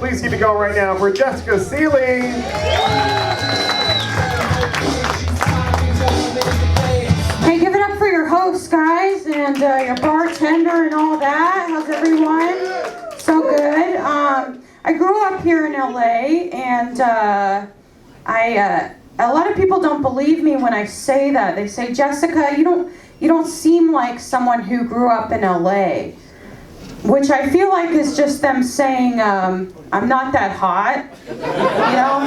please keep it going right now for Jessica Sele. Hey, give it up for your host, guys, and your bartender and all that. How's everyone? So good. I grew up here in LA, and a lot of people don't believe me when I say that. They say, Jessica, you don't seem like someone who grew up in LA. Which I feel like is just them saying, I'm not that hot, you know?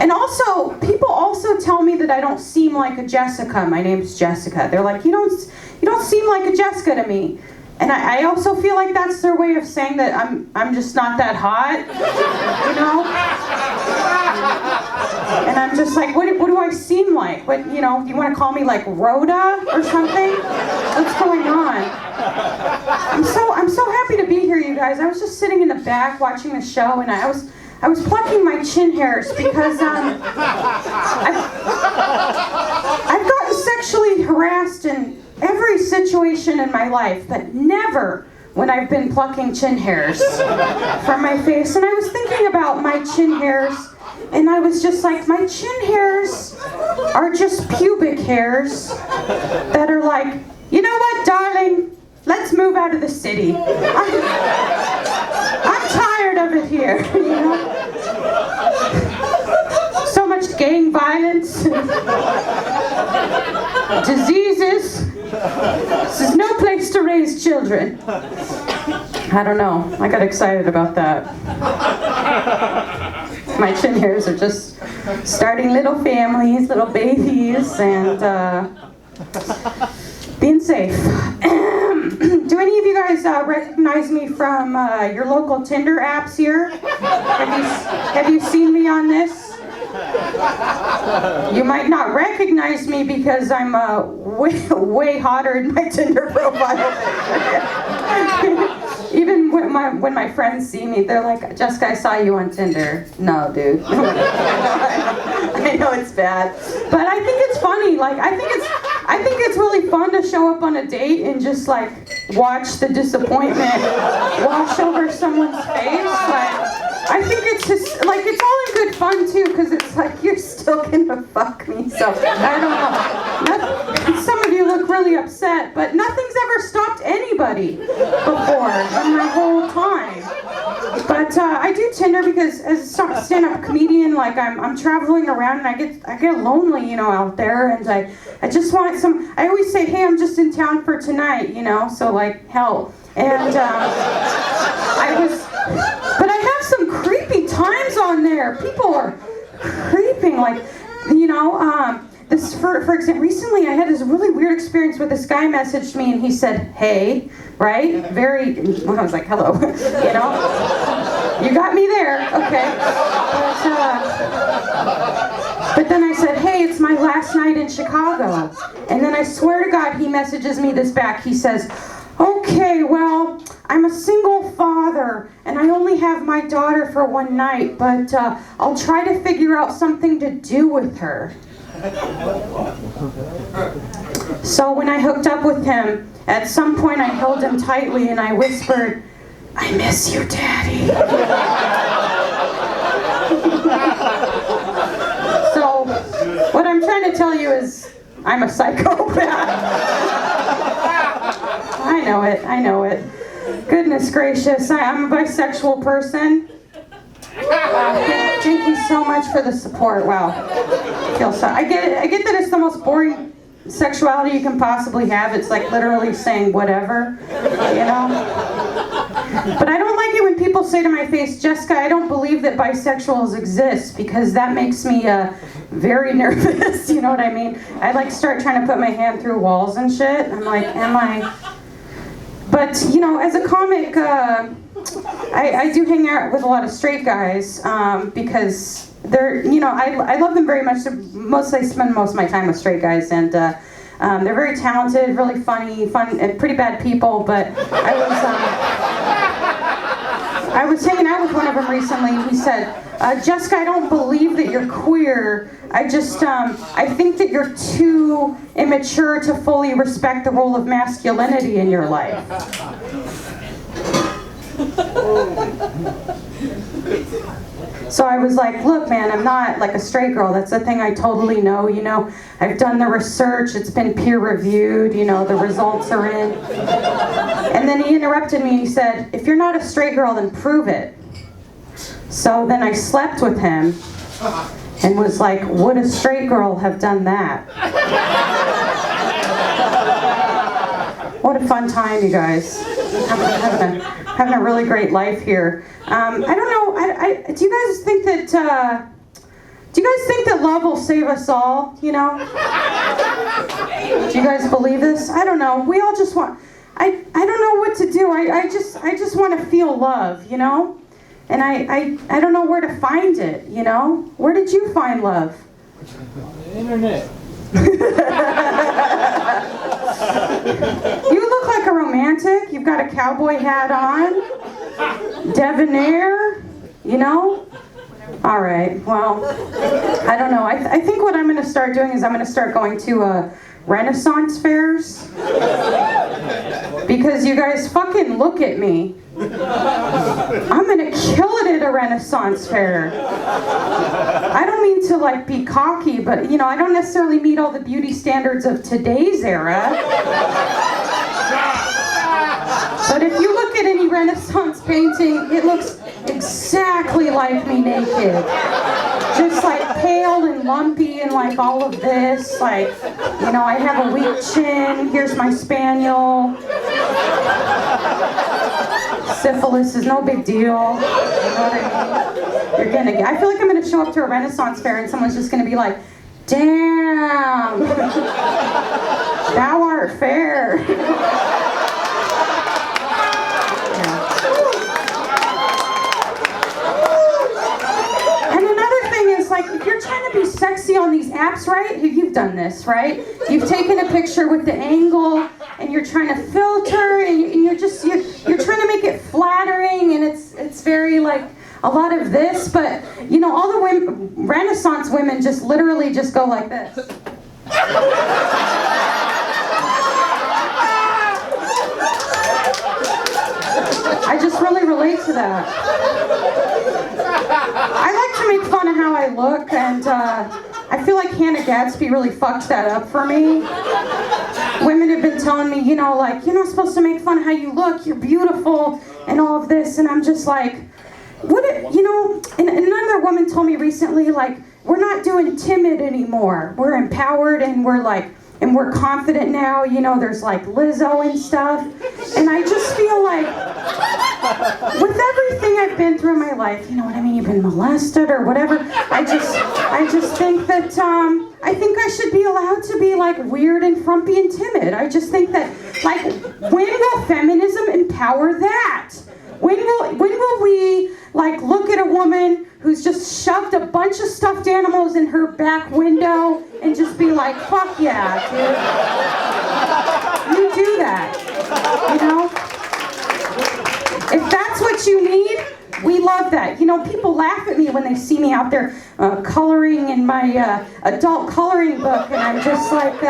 And also, people also tell me that I don't seem like a Jessica. My name's Jessica. They're like, you don't seem like a Jessica to me. And I also feel like that's their way of saying that I'm just not that hot, you know? And I'm just like, what do I seem like? What, you know, you want to call me like Rhoda or something? What's going on? I'm so happy to be here, you guys. I was just sitting in the back watching the show, and I was plucking my chin hairs because I've gotten sexually harassed in every situation in my life, but never when I've been plucking chin hairs from my face. And I was thinking about my chin hairs, and I was just like, my chin hairs are just pubic hairs that are like, you know what, darling? Let's move out of the city. I'm tired of it here, you know? So much gang violence, diseases. This is no place to raise children. I don't know. I got excited about that. My chin hairs are just starting little families, little babies, and being safe. Do any of you guys recognize me from your local Tinder apps here? Have you seen me on this? You might not recognize me because I'm way hotter in my Tinder profile. Even when my friends see me, they're like, Jessica, I saw you on Tinder. No, dude. I know it's bad, but I think it's funny. Like, I think it's really fun to show up on a date and just like watch the disappointment wash over someone's face. Like, I think it's just like, it's all in good fun too, because it's like, you're still gonna fuck me. So I don't know. Some of you look really upset, but nothing's ever stopped anybody before in my whole time. But I do Tinder because as a stand-up comedian, like I'm traveling around and I get lonely, you know, out there, and I just want some. I always say, hey, I'm just in town for tonight, you know, so like help. And but I have some creepy times on there. People are creeping, like, you know. This for example, recently I had this really weird experience where this guy messaged me and he said, hey, right? I was like, hello, you know? You got me there, okay. But then I said, hey, it's my last night in Chicago. And then I swear to God, he messages me this back. He says, okay, well, I'm a single father, and I only have my daughter for one night, but I'll try to figure out something to do with her. So when I hooked up with him, at some point I held him tightly and I whispered, I miss you, Daddy. So what I'm trying to tell you is I'm a psychopath. I know it. Goodness gracious, I'm a bisexual person. Thank you so much for the support. Wow. I get that it's the most boring sexuality you can possibly have. It's like literally saying whatever, you know? But I don't like it when people say to my face, Jessica, I don't believe that bisexuals exist, because that makes me very nervous, you know what I mean? I like start trying to put my hand through walls and shit. I'm like, am I? But, you know, as a comic, I do hang out with a lot of straight guys because they're, you know, I love them very much. I spend most of my time with straight guys, and they're very talented, really funny, fun, and pretty bad people. But I was hanging out with one of them recently, and he said, Jessica, I don't believe that you're queer. I think that you're too immature to fully respect the role of masculinity in your life. So I was like, look, man, I'm not like a straight girl. That's a thing I totally know, you know. I've done the research. It's been peer reviewed. You know, the results are in. And then he interrupted me and he said, if you're not a straight girl, then prove it. So then I slept with him and was like, would a straight girl have done that? What a fun time, you guys. Having a really great life here. I don't know, do you guys think that love will save us all, you know? Do you guys believe this? I don't know. We all just want, I don't know what to do. I just want to feel love, you know? And I don't know where to find it, you know? Where did you find love? On the internet. You look like a romantic. You've got a cowboy hat on. Debonair, you know? All right, well, I don't know. I think what I'm going to start doing is I'm going to start going to Renaissance fairs. Because you guys fucking look at me. I'm gonna kill it at a Renaissance fair. I don't mean to like be cocky, but you know, I don't necessarily meet all the beauty standards of today's era. But if you look at any Renaissance painting, it looks exactly like me naked. Just like pale and lumpy and like all of this. Like, you know, I have a weak chin. Here's my spaniel. Syphilis is no big deal. You know what I mean? I feel like I'm gonna show up to a Renaissance fair and someone's just gonna be like, damn, thou art fair. Like, if you're trying to be sexy on these apps, right? You've done this, right? You've taken a picture with the angle, and you're trying to filter, and you're trying to make it flattering, and it's very like a lot of this. But you know, all the women, Renaissance women, just literally just go like this. I just really relate to that. I like to make fun of how I look, and I feel like Hannah Gadsby really fucked that up for me. Women have been telling me, you know, like, you're not supposed to make fun of how you look, you're beautiful, and all of this, and I'm just like, you know, and another woman told me recently, like, we're not doing timid anymore. We're empowered, and we're confident now, you know, there's like Lizzo and stuff. And I just feel like, with everything I've been through in my life, you know what I mean, you've been molested or whatever, I just think that, I think I should be allowed to be like weird and frumpy and timid. I just think that, like, when will feminism empower that? When will we, like, look at a woman who's just shoved a bunch of stuffed animals in her back window and just be like, fuck yeah, dude. You do that, you know? If that's what you need, we love that. You know, people laugh at me when they see me out there coloring in my adult coloring book, and I'm just like,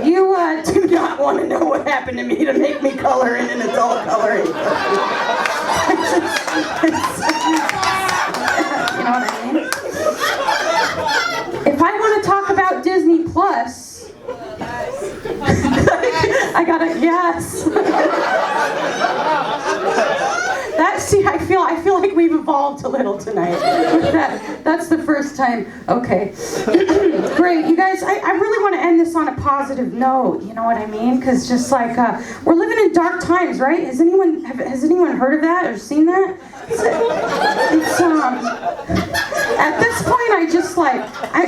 you do not want to know what happened to me to make me color in an adult coloring book. You know what I mean? If I want to talk about Disney Plus, I gotta, yes. I feel like we've evolved a little tonight. That's the first time. Okay. Great, you guys, I really want to end this on a positive note, you know what I mean? Because just like, we're living in dark times, right? Has anyone heard of that or seen that? At this point,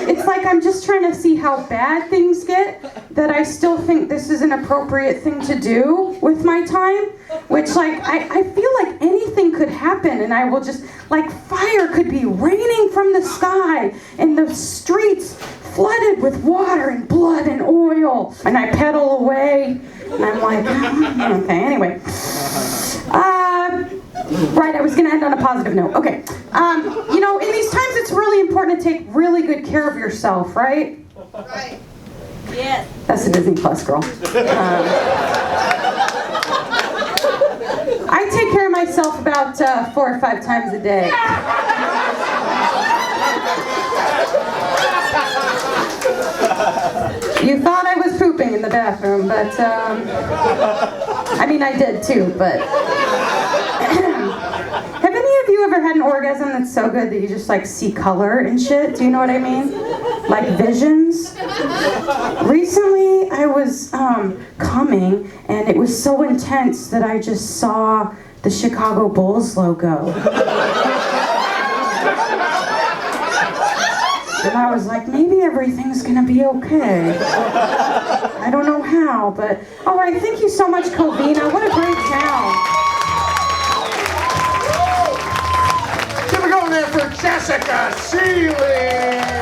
it's like I'm just trying to see how bad things get, that I still think this is an appropriate thing to do with my time, which, like, I feel like anything could happen, and I will just, like, fire could be raining from the sky, and the streets flooded with water and blood and oil, and I pedal away, and I'm like, okay, anyway. Right, I was going to end on a positive note. Okay. You know, in these times, it's really important to take really good care of yourself, right? Right. Yes. That's a Disney Plus girl. I take care of myself about 4 or 5 times a day. You thought I was pooping in the bathroom, but I mean, I did too, but have any of you ever had an orgasm that's so good that you just like see color and shit? Do you know what I mean? Like visions? Recently, I was coming, and it was so intense that I just saw the Chicago Bulls logo. And I was like, maybe everything's gonna be okay. I don't know how, but all right, thank you so much, Covina. What a great town. Keep it going there for Jessica Sele.